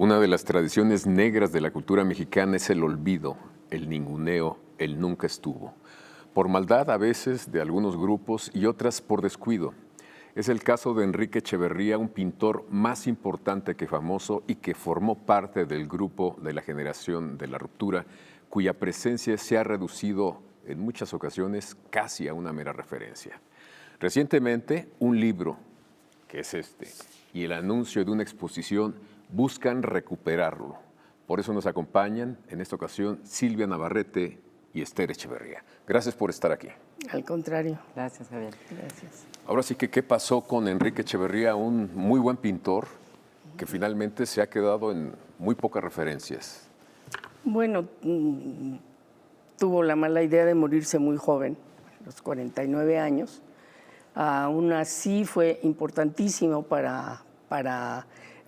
Una de las tradiciones negras de la cultura mexicana es el olvido, el ninguneo, el nunca estuvo. Por maldad a veces de algunos grupos y otras por descuido. Es el caso de Enrique Echeverría, un pintor más importante que famoso y que formó parte del grupo de la generación de la ruptura, cuya presencia se ha reducido en muchas ocasiones casi a una mera referencia. Recientemente, un libro, que es este, y el anuncio de una exposición buscan recuperarlo. Por eso nos acompañan en esta ocasión Silvia Navarrete y Esther Echeverría. Gracias por estar aquí. Al contrario. Gracias, Javier. Gracias. Ahora sí que, ¿qué pasó con Enrique Echeverría, un muy buen pintor que finalmente se ha quedado en muy pocas referencias? Bueno, tuvo la mala idea de morirse muy joven, a los 49 años. Aún así fue importantísimo para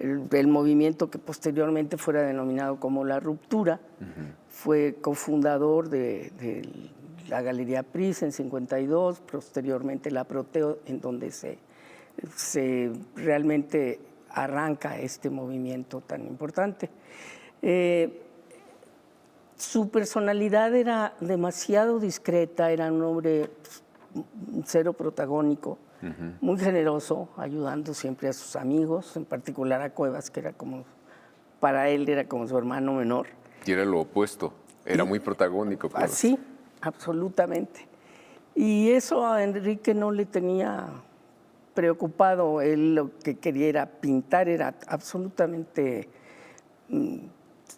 el movimiento que posteriormente fuera denominado como La Ruptura. Fue cofundador de la Galería Pris en 52, posteriormente la Proteo, en donde se realmente arranca este movimiento tan importante. Su personalidad era demasiado discreta, era un hombre cero protagónico, muy generoso, ayudando siempre a sus amigos, en particular a Cuevas, que era como, para él era como su hermano menor. Y era lo opuesto, era muy protagónico. Sí, absolutamente. Y eso a Enrique no le tenía preocupado. Él lo que quería era pintar, era absolutamente...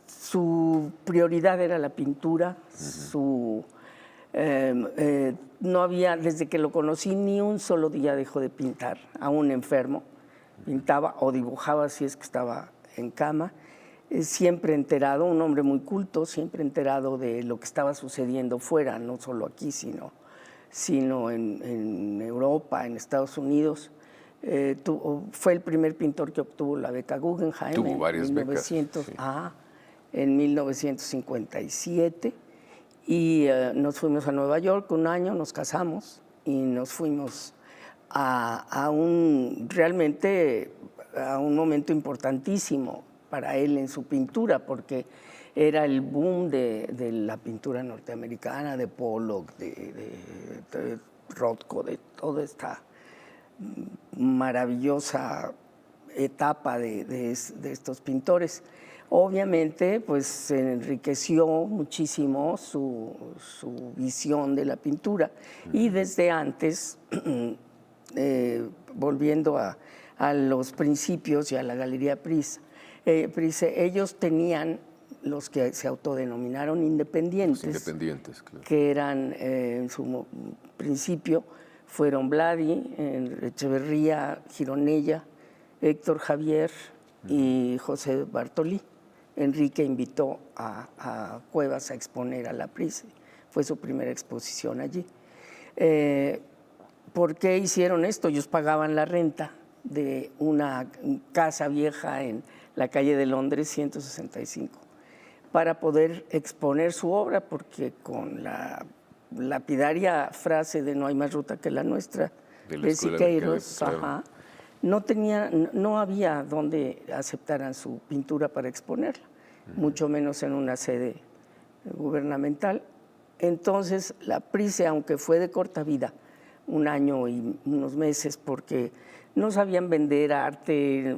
su prioridad era la pintura, no había, desde que lo conocí, ni un solo día dejó de pintar, aún enfermo. Pintaba o dibujaba si es que estaba en cama. Siempre enterado, un hombre muy culto, siempre enterado de lo que estaba sucediendo fuera, no solo aquí, sino en Europa, en Estados Unidos. Fue el primer pintor que obtuvo la beca Guggenheim. Tuvo varias becas. En 1957. Y nos fuimos a Nueva York un año, nos casamos y nos fuimos realmente a un momento importantísimo para él en su pintura, porque era el boom de la pintura norteamericana, de Pollock, de Rothko, de toda esta maravillosa etapa de estos pintores. Obviamente, pues se enriqueció muchísimo su visión de la pintura y desde antes, volviendo a los principios y a la Galería Pris, ellos tenían los que se autodenominaron independientes. Los independientes, claro. Que eran, en su principio, fueron Vladi, Echeverría, Gironella, Héctor Javier y José Bartolí. Enrique invitó a Cuevas a exponer a la Pris, fue su primera exposición allí. ¿Por qué hicieron esto? Ellos pagaban la renta de una casa vieja en la calle de Londres 165 para poder exponer su obra, porque con la lapidaria frase de "no hay más ruta que la nuestra" de Siqueiros, no había donde aceptaran su pintura para exponerla, mucho menos en una sede gubernamental. Entonces, la Pris, aunque fue de corta vida, un año y unos meses, porque no sabían vender arte,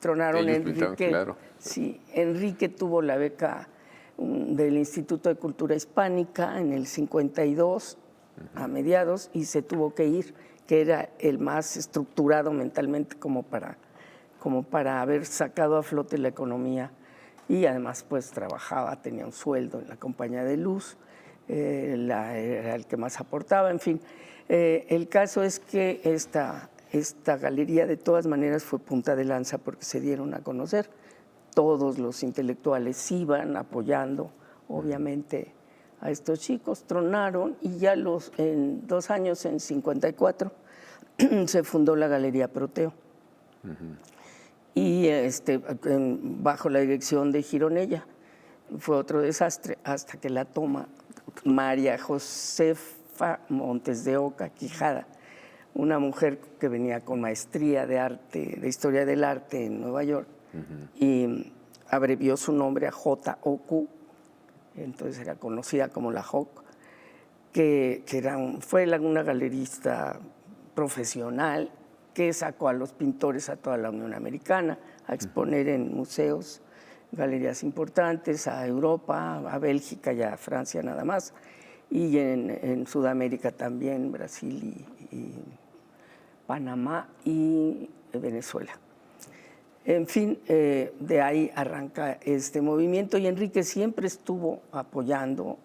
tronaron. Ellos Enrique. pintaban, claro. Sí, Enrique tuvo la beca del Instituto de Cultura Hispánica en el 52, a mediados, y se tuvo que ir, que era el más estructurado mentalmente como para haber sacado a flote la economía, y además pues trabajaba, tenía un sueldo en la compañía de luz, era el que más aportaba, en fin. El caso es que esta galería de todas maneras fue punta de lanza porque se dieron a conocer. Todos los intelectuales iban apoyando, obviamente, a estos chicos, tronaron, y ya en 2 años, en 54, se fundó la Galería Proteo. Y bajo la dirección de Gironella. Fue otro desastre hasta que la toma María Josefa Montes de Oca Quijada, una mujer que venía con maestría de arte, de historia del arte en Nueva York, y abrevió su nombre a J.O.Q., entonces era conocida como la JOC, que fue una galerista profesional que sacó a los pintores a toda la Unión Americana a exponer en museos, galerías importantes, a Europa, a Bélgica y a Francia nada más, y en Sudamérica también, Brasil y Panamá y Venezuela. En fin, de ahí arranca este movimiento y Enrique siempre estuvo apoyando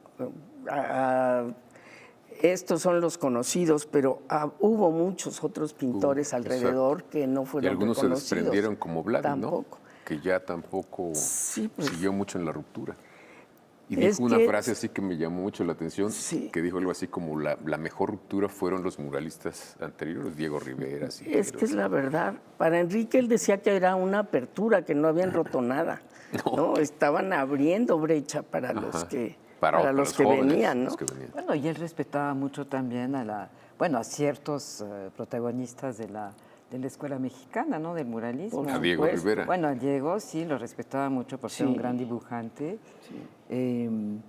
estos son los conocidos, pero hubo muchos otros pintores alrededor que no fueron reconocidos. Y algunos se desprendieron como Vladi, ¿no? Tampoco. Que ya tampoco Sí, pues, siguió mucho en la ruptura. Y dijo una frase así que me llamó mucho la atención, sí, que dijo algo así como la mejor ruptura fueron los muralistas anteriores, Diego Rivera. Es que es la verdad. Para Enrique él decía que era una apertura, que no habían roto nada. No, estaban abriendo brecha para los que... Para los que jóvenes, venían, ¿no? Bueno, y él respetaba mucho también a ciertos protagonistas de la escuela mexicana, ¿no? Del muralismo. A Diego Rivera. Bueno, a Diego sí lo respetaba mucho por ser un gran dibujante. Sí.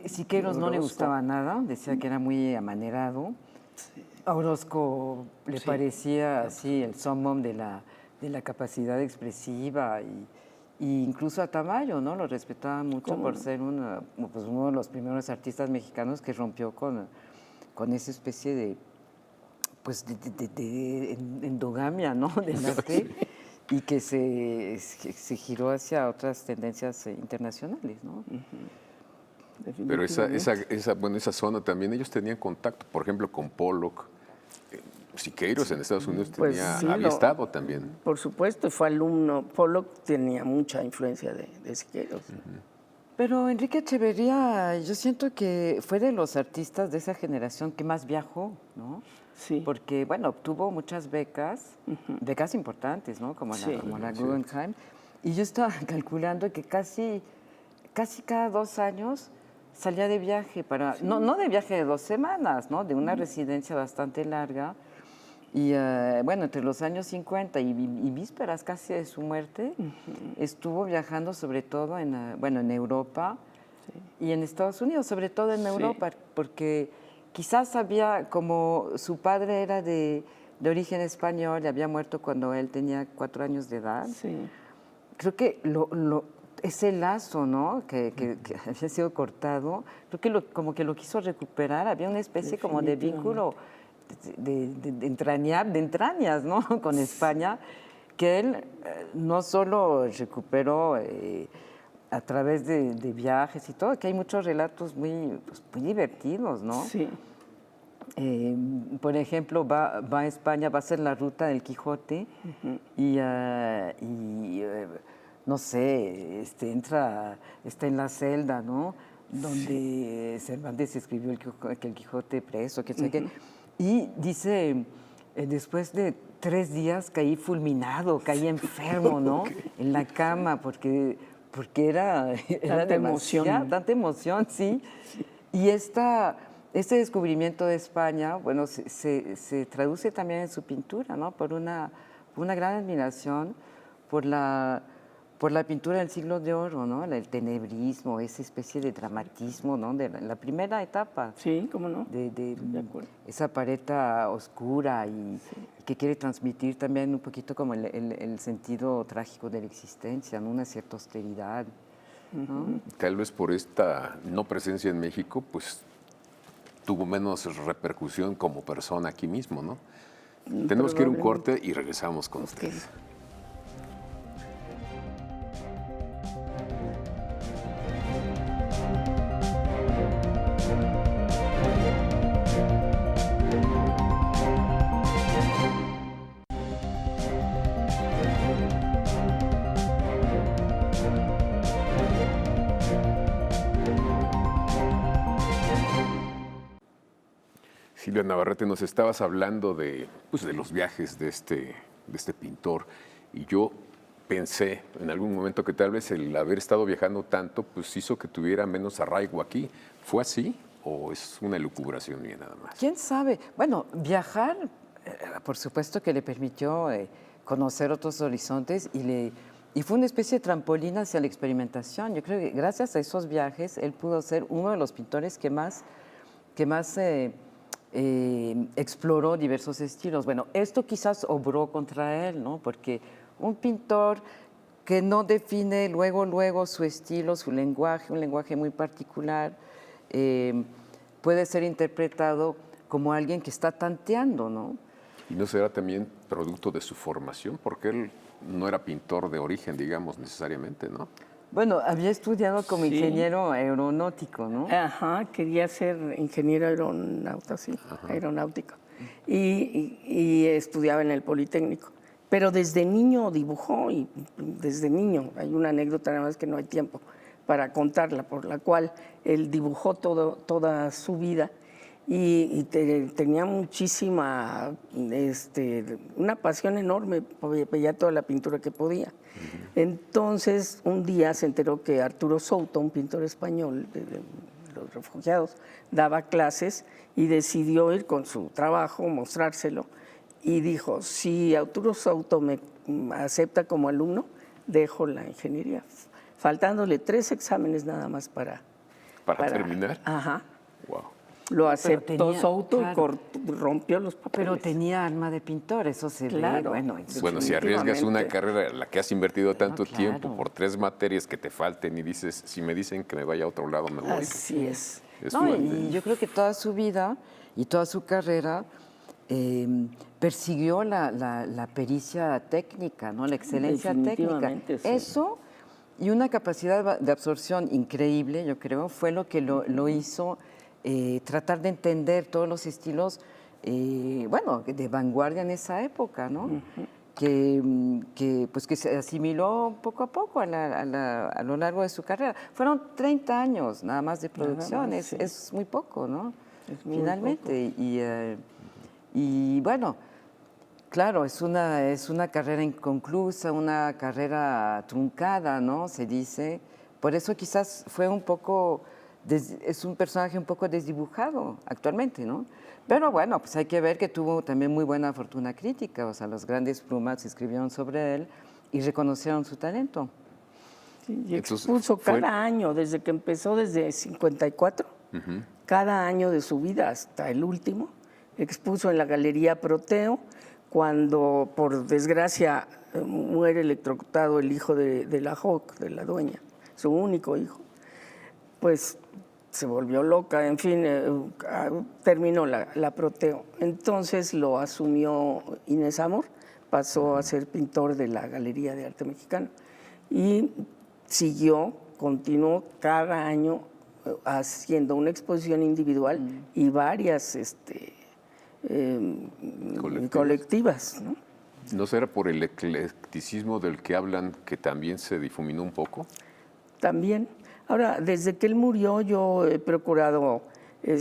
Siqueiros no le gustaba nada, decía que era muy amanerado. Sí. A Orozco le parecía así el summum de la capacidad expresiva y incluso a Tamayo, ¿no? Lo respetaba mucho por ser uno de los primeros artistas mexicanos que rompió con esa especie de endogamia, ¿no? Del arte y que se giró hacia otras tendencias internacionales, ¿no? Pero esa zona también, ellos tenían contacto, por ejemplo, con Pollock. Siqueiros en Estados Unidos había estado también. Por supuesto, fue alumno. Pollock tenía mucha influencia de Siqueiros. Pero Enrique Echeverría, yo siento que fue de los artistas de esa generación que más viajó, ¿no? Sí. Porque, bueno, obtuvo muchas becas, becas importantes, ¿no? Como la Guggenheim. Y yo estaba calculando que casi cada 2 años salía de viaje, no de viaje de 2 semanas, ¿no? De una residencia bastante larga. Y bueno, entre los años 50 y vísperas casi de su muerte, estuvo viajando sobre todo en Europa y en Estados Unidos, sobre todo en Europa, porque quizás como su padre era de origen español y había muerto cuando él tenía 4 años de edad. Sí. Creo que ese lazo, ¿no? que había sido cortado, creo que como que lo quiso recuperar, había una especie como de vínculo de entrañas, ¿no? Con España, que él no solo recuperó a través de viajes y todo, que hay muchos relatos muy divertidos, ¿no? Sí. Por ejemplo, va a España, va a hacer la ruta del Quijote y no sé, está en la celda, ¿no? Donde Cervantes escribió que el Quijote preso, que sé qué. Y dice, después de 3 días caí fulminado, caí enfermo, ¿no? En la cama, porque era tanta emoción. Tanta emoción, sí. Y este descubrimiento de España, bueno, se traduce también en su pintura, ¿no? Por una gran admiración por la pintura del siglo de oro, ¿no? El tenebrismo, esa especie de dramatismo, ¿no? De la primera etapa. Sí, ¿cómo no? De esa paleta oscura y que quiere transmitir también un poquito como el sentido trágico de la existencia, ¿no? Una cierta austeridad, ¿no? Tal vez por esta no presencia en México, pues tuvo menos repercusión como persona aquí mismo, ¿no? Tenemos que ir a un corte y regresamos con ustedes. Silvia Navarrete, nos estabas hablando de los viajes de este pintor y yo pensé en algún momento que tal vez el haber estado viajando tanto pues hizo que tuviera menos arraigo aquí. ¿Fue así o es una elucubración mía nada más? ¿Quién sabe? Bueno, viajar, por supuesto que le permitió conocer otros horizontes y Y fue una especie de trampolín hacia la experimentación. Yo creo que gracias a esos viajes él pudo ser uno de los pintores que más exploró diversos estilos. Bueno, esto quizás obró contra él, ¿no? Porque un pintor que no define luego su estilo, su lenguaje, un lenguaje muy particular, puede ser interpretado como alguien que está tanteando, ¿no? ¿Y no será también producto de su formación? Porque él no era pintor de origen, digamos, necesariamente, ¿no? Bueno, había estudiado como ingeniero aeronáutico, ¿no? Ajá, quería ser ingeniero aeronáutico. Y estudiaba en el Politécnico. Pero desde niño dibujó, y desde niño, hay una anécdota nada más que no hay tiempo para contarla, por la cual él dibujó toda su vida y tenía muchísima, una pasión enorme, veía toda la pintura que podía. Entonces, un día se enteró que Arturo Souto, un pintor español de los refugiados, daba clases y decidió ir con su trabajo, mostrárselo, y dijo, si Arturo Souto me acepta como alumno, dejo la ingeniería, faltándole 3 exámenes nada más para terminar. Ajá. Wow. Lo aceptó Souto, claro, y rompió los papeles. Pero tenía alma de pintor, eso se ve. Bueno, si arriesgas una carrera en la que has invertido tanto tiempo por 3 materias que te falten y dices, si me dicen que me vaya a otro lado, me voy. Así es. Y yo creo que toda su vida y toda su carrera persiguió la pericia técnica, ¿no? La excelencia técnica. Sí. Eso y una capacidad de absorción increíble, yo creo, fue lo que lo hizo tratar de entender todos los estilos, de vanguardia en esa época, ¿no? Que se asimiló poco a poco a lo largo de su carrera. Fueron 30 años nada más de producción, es muy poco, ¿no? Es muy finalmente. Poco. Y bueno, claro, es una carrera inconclusa, una carrera truncada, ¿no? Se dice. Por eso quizás fue un poco... es un personaje un poco desdibujado actualmente, ¿no? Pero bueno, pues hay que ver que tuvo también muy buena fortuna crítica, o sea, los grandes plumas escribieron sobre él y reconocieron su talento. Sí, y expuso cada año, desde que empezó, desde 54, cada año de su vida hasta el último, expuso en la Galería Proteo, cuando por desgracia muere electrocutado el hijo de la Hoc, de la dueña, su único hijo. Pues se volvió loca, en fin, terminó la Proteo. Entonces lo asumió Inés Amor, pasó a ser pintor de la Galería de Arte Mexicano y continuó cada año haciendo una exposición individual y varias colectivas, ¿no? ¿No será por el eclecticismo del que hablan que también se difuminó un poco? También. Ahora, desde que él murió, yo he procurado, he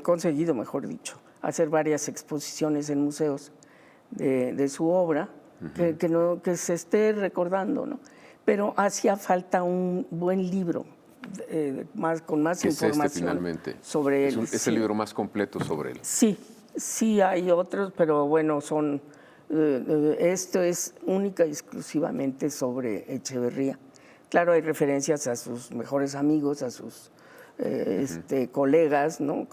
conseguido, mejor dicho, hacer varias exposiciones en museos de su obra, que se esté recordando, ¿no? Pero hacía falta un buen libro, con más información finalmente? Sobre él. Es el libro más completo sobre él. Sí hay otros, pero bueno, esto es única y exclusivamente sobre Echeverría. Claro, hay referencias a sus mejores amigos, a sus colegas, ¿no?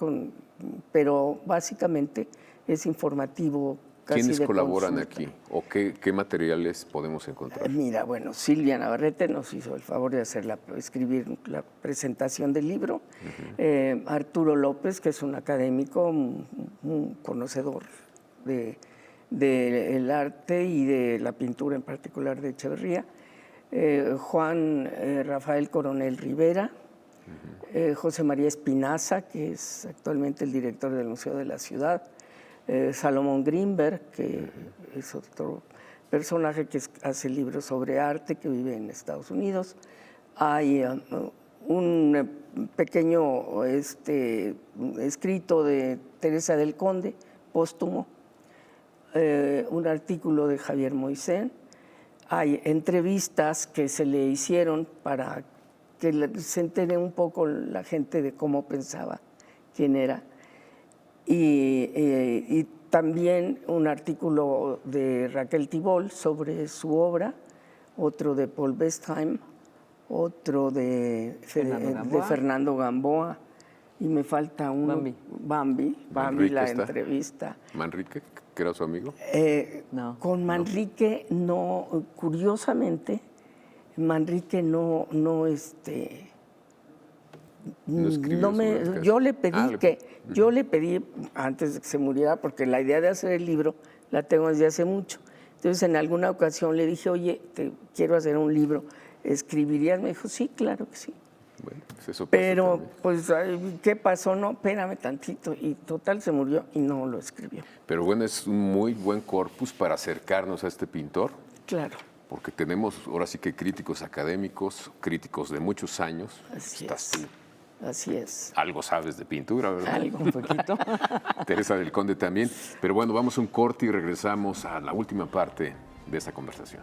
Pero básicamente es informativo. ¿Quiénes colaboran aquí? ¿O qué materiales podemos encontrar? Mira, bueno, Silvia Navarrete nos hizo el favor de escribir la presentación del libro. Arturo López, que es un académico, un conocedor del arte y de la pintura en particular de Echeverría. Juan Rafael Coronel Rivera, José María Espinaza, que es actualmente el director del Museo de la Ciudad, Salomón Greenberg, que es otro personaje que hace libros sobre arte, que vive en Estados Unidos. Hay un pequeño escrito de Teresa del Conde, póstumo, un artículo de Javier Moisén. Hay entrevistas que se le hicieron para que se entere un poco la gente de cómo pensaba, quién era. Y también un artículo de Raquel Tibol sobre su obra, otro de Paul Bestheim, otro de Fernando Gamboa, y me falta uno, Bambi la entrevista. ¿Manrique, que era su amigo? Con Manrique no, curiosamente, Manrique no escribió yo le pedí antes de que se muriera, porque la idea de hacer el libro la tengo desde hace mucho. Entonces, en alguna ocasión le dije, oye, quiero hacer un libro, ¿escribirías? Me dijo, sí, claro que sí. Bueno, pues eso pasó. Pero, también. pues, ¿qué pasó? No, espérame tantito. Y total, se murió y no lo escribió. Pero bueno, es un muy buen corpus para acercarnos a este pintor. Claro. Porque tenemos ahora sí que críticos académicos, críticos de muchos años. Así es. Algo sabes de pintura, ¿verdad? Algo, un poquito. Teresa del Conde también. Pero bueno, vamos a un corte y regresamos a la última parte de esta conversación.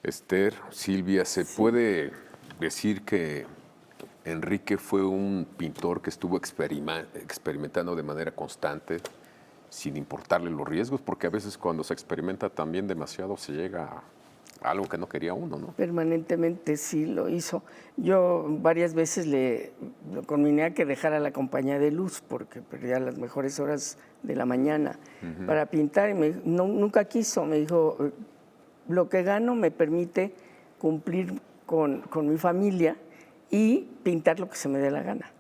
Esther, Silvia, ¿se puede decir que Enrique fue un pintor que estuvo experimentando de manera constante, sin importarle los riesgos? Porque a veces cuando se experimenta también demasiado se llega a algo que no quería uno, ¿no? Permanentemente sí lo hizo. Yo varias veces lo conminé a que dejara la compañía de luz porque perdía las mejores horas de la mañana para pintar y nunca quiso. Me dijo, lo que gano me permite cumplir con mi familia y pintar lo que se me dé la gana.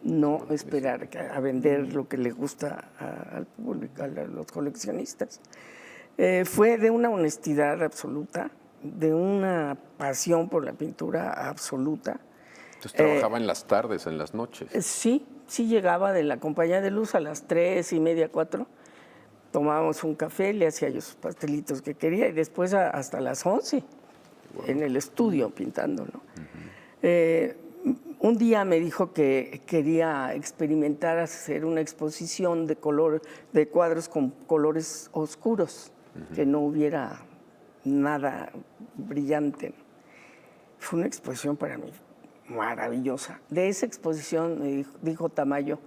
No esperar a vender lo que le gusta al público, a los coleccionistas. Fue de una honestidad absoluta, de una pasión por la pintura absoluta. Entonces trabajaba en las tardes, en las noches. Sí llegaba de la compañía de luz a las 3:30, 4. Tomábamos un café, le hacía yo sus pastelitos que quería y después hasta las 11 en el estudio pintando, ¿no? Un día me dijo que quería experimentar hacer una exposición de cuadros con colores oscuros, que no hubiera nada brillante. Fue una exposición para mí maravillosa. De esa exposición me dijo Tamayo,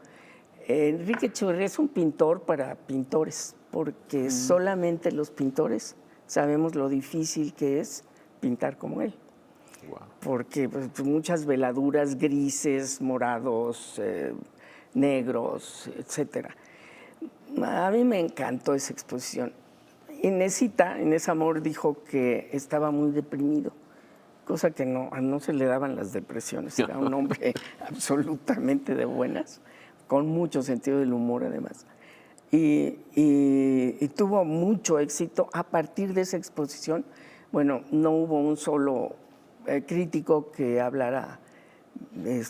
Enrique Echeverría es un pintor para pintores, porque solamente los pintores sabemos lo difícil que es pintar como él. Wow. Porque pues, muchas veladuras grises, morados, negros, etcétera. A mí me encantó esa exposición. Inesita, Inés Amor, dijo que estaba muy deprimido, cosa que no se le daban las depresiones. Era un hombre absolutamente de buenas, con mucho sentido del humor además. Y tuvo mucho éxito a partir de esa exposición. Bueno, no hubo un solo crítico que hablara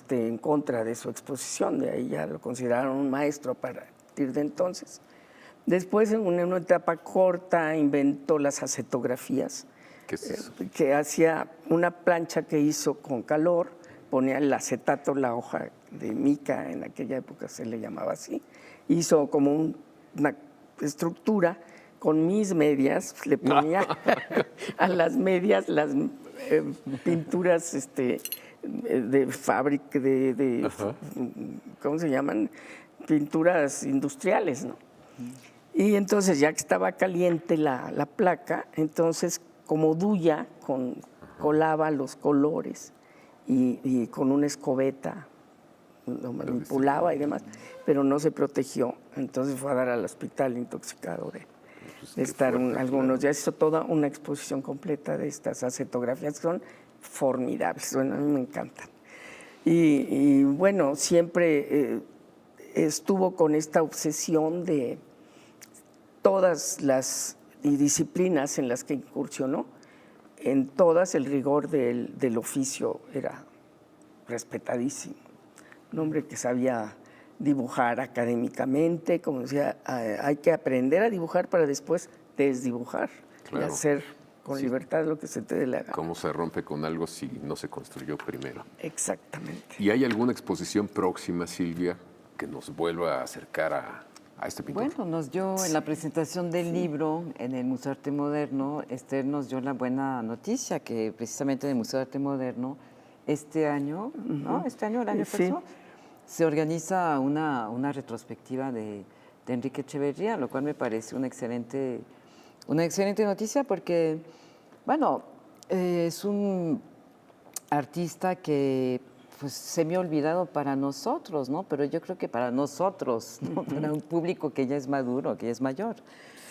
en contra de su exposición, de ahí ya lo consideraron un maestro a partir de entonces. Después, en una etapa corta, inventó las acetografías, que hacía una plancha que hizo con calor, ponía el acetato, la hoja de mica, en aquella época se le llamaba así, hizo como una estructura con mis medias, le ponía a las medias las pinturas de fábrica, ¿cómo se llaman? Pinturas industriales, ¿no? Y entonces, ya que estaba caliente la placa, entonces, como duya, colaba los colores y con una escobeta lo manipulaba y demás, pero no se protegió. Entonces fue a dar al hospital intoxicado de estar algunos días. Hizo toda una exposición completa de estas acetografías que son formidables. Bueno, a mí me encantan. Y bueno, siempre estuvo con esta obsesión de todas las disciplinas en las que incursionó. En todas el rigor del oficio era respetadísimo. Un hombre que sabía dibujar académicamente, como decía, hay que aprender a dibujar para después desdibujar, claro, y hacer con libertad lo que se te dé la gana. ¿Cómo se rompe con algo si no se construyó primero? Exactamente. ¿Y hay alguna exposición próxima, Silvia, que nos vuelva a acercar a este pintor? Bueno, nos dio en la presentación del libro en el Museo de Arte Moderno, Esther nos dio la buena noticia que precisamente en el Museo de Arte Moderno este año, ¿no? Este año, el año próximo, se organiza una retrospectiva de Enrique Echeverría, lo cual me parece una excelente noticia porque, bueno, es un artista que pues, se me ha olvidado para nosotros, ¿no? Pero yo creo que para nosotros, ¿no? Para un público que ya es maduro, que ya es mayor.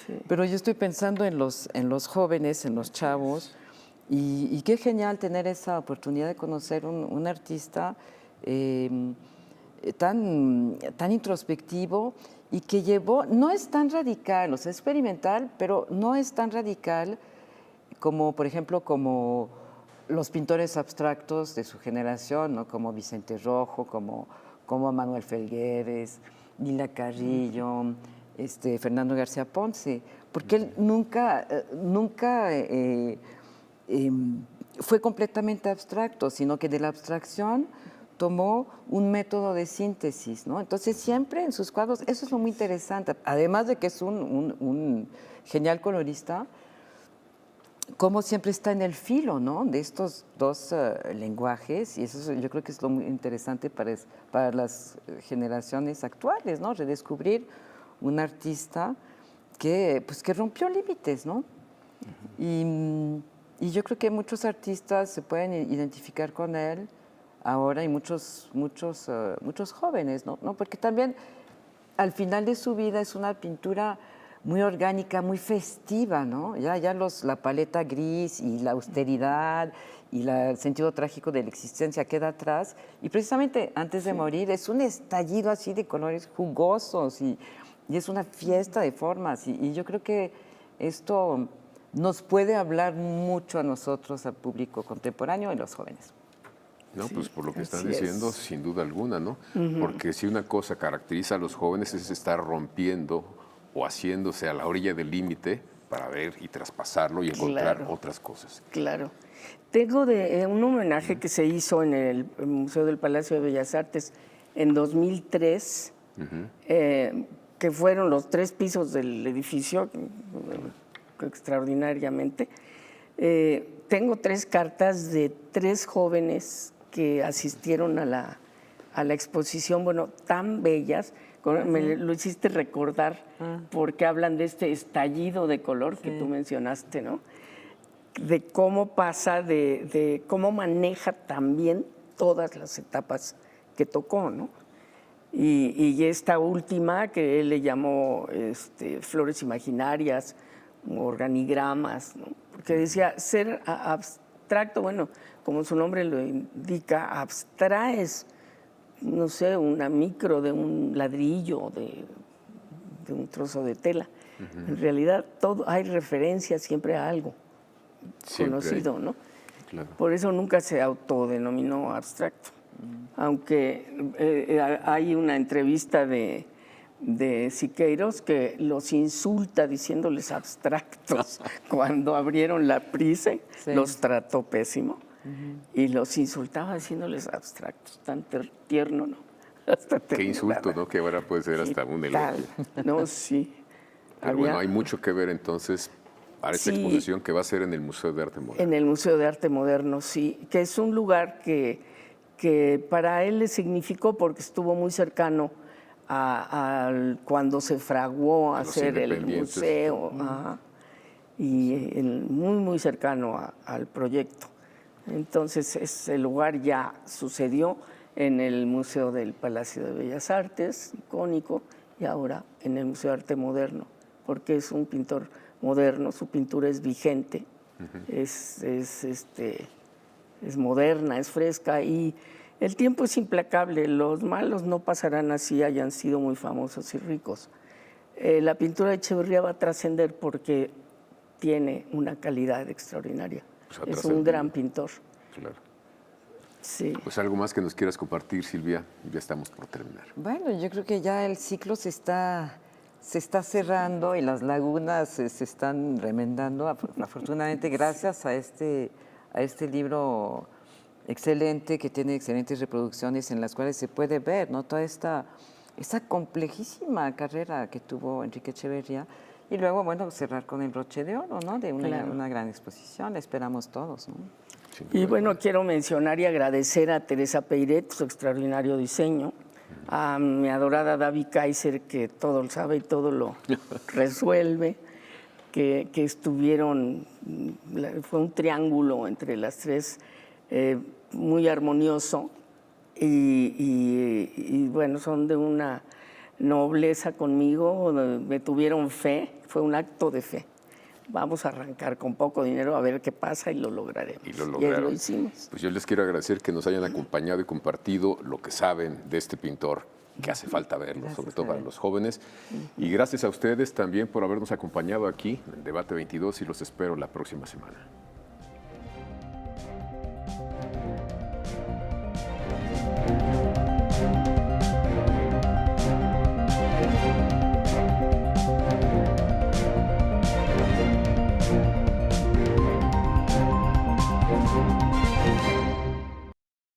Sí. Pero yo estoy pensando en los jóvenes, en los chavos, y qué genial tener esa oportunidad de conocer un artista tan introspectivo y que llevó, no es tan radical, o sea, es experimental, pero no es tan radical como, por ejemplo, como los pintores abstractos de su generación, ¿no? Como Vicente Rojo, como Manuel Felgueres, Lila Carrillo, Fernando García Ponce, porque él nunca fue completamente abstracto, sino que de la abstracción tomó un método de síntesis, ¿no? Entonces siempre en sus cuadros, eso es lo muy interesante, además de que es un genial colorista, como siempre está en el filo, ¿no? De estos dos lenguajes, y eso yo creo que es lo muy interesante para las generaciones actuales, ¿no? Redescubrir un artista que rompió límites, ¿no? Y yo creo que muchos artistas se pueden identificar con él ahora y muchos jóvenes, ¿no? Porque también al final de su vida es una pintura muy orgánica, muy festiva, ¿no? Ya la paleta gris y la austeridad y el sentido trágico de la existencia queda atrás. Y precisamente antes de morir es un estallido así de colores jugosos y es una fiesta de formas. Y yo creo que esto nos puede hablar mucho a nosotros, al público contemporáneo y los jóvenes. No, pues por lo que están diciendo, sin duda alguna, ¿no? Porque si una cosa caracteriza a los jóvenes es estar rompiendo o haciéndose a la orilla del límite para ver y traspasarlo y encontrar otras cosas. Claro. Tengo un homenaje que se hizo en el Museo del Palacio de Bellas Artes en 2003, que fueron los 3 pisos del edificio, extraordinariamente. Tengo 3 cartas de 3 jóvenes que asistieron a la exposición, bueno, tan bellas. Me lo hiciste recordar porque hablan de este estallido de color que tú mencionaste, ¿no? De cómo pasa, de cómo maneja también todas las etapas que tocó, ¿no? Y esta última que él le llamó flores imaginarias, organigramas, ¿no? Porque decía, ser abstracto, bueno, como su nombre lo indica, abstraes, no sé, una micro de un ladrillo, de un trozo de tela. En realidad hay referencia siempre a algo conocido, ¿no? Claro. Por eso nunca se autodenominó abstracto. Aunque hay una entrevista de Siqueiros que los insulta diciéndoles abstractos. Cuando abrieron la Price, los trató pésimo. Y los insultaba diciéndoles abstractos, tan tierno, ¿no? Hasta qué insulto, ¿no? Que ahora puede ser hasta un elogio. No, sí. Pero bueno, hay mucho que ver entonces para esta exposición que va a ser en el Museo de Arte Moderno. En el Museo de Arte Moderno, sí, que es un lugar que para él le significó porque estuvo muy cercano a cuando se fraguó a hacer el museo, y muy, muy cercano al proyecto. Entonces, ese lugar ya sucedió en el Museo del Palacio de Bellas Artes, icónico, y ahora en el Museo de Arte Moderno, porque es un pintor moderno, su pintura es vigente, es moderna, es fresca, y el tiempo es implacable. Los malos no pasarán así, hayan sido muy famosos y ricos. La pintura de Echeverría va a trascender porque tiene una calidad extraordinaria. Es un gran pintor. Claro. Sí. Pues algo más que nos quieras compartir, Silvia, ya estamos por terminar. Bueno, yo creo que ya el ciclo se está se está cerrando y las lagunas se están remendando, afortunadamente gracias a este libro excelente, que tiene excelentes reproducciones en las cuales se puede ver, ¿no?, toda esta complejísima carrera que tuvo Enrique Echeverría. Y luego, bueno, cerrar con el broche de oro, ¿no?, de una gran exposición, esperamos todos, ¿no? Y bueno, quiero mencionar y agradecer a Teresa Peiret su extraordinario diseño, a mi adorada Davi Kaiser, que todo lo sabe y todo lo resuelve, que estuvieron, fue un triángulo entre las tres muy armonioso y bueno, son de una nobleza conmigo, me tuvieron fe, fue un acto de fe. Vamos a arrancar con poco dinero a ver qué pasa y lo lograremos. Y lo lograron. Y lo hicimos. Pues yo les quiero agradecer que nos hayan acompañado y compartido lo que saben de este pintor, que hace falta verlo, gracias, sobre todo para los jóvenes. Y gracias a ustedes también por habernos acompañado aquí en el Debate 22 y los espero la próxima semana.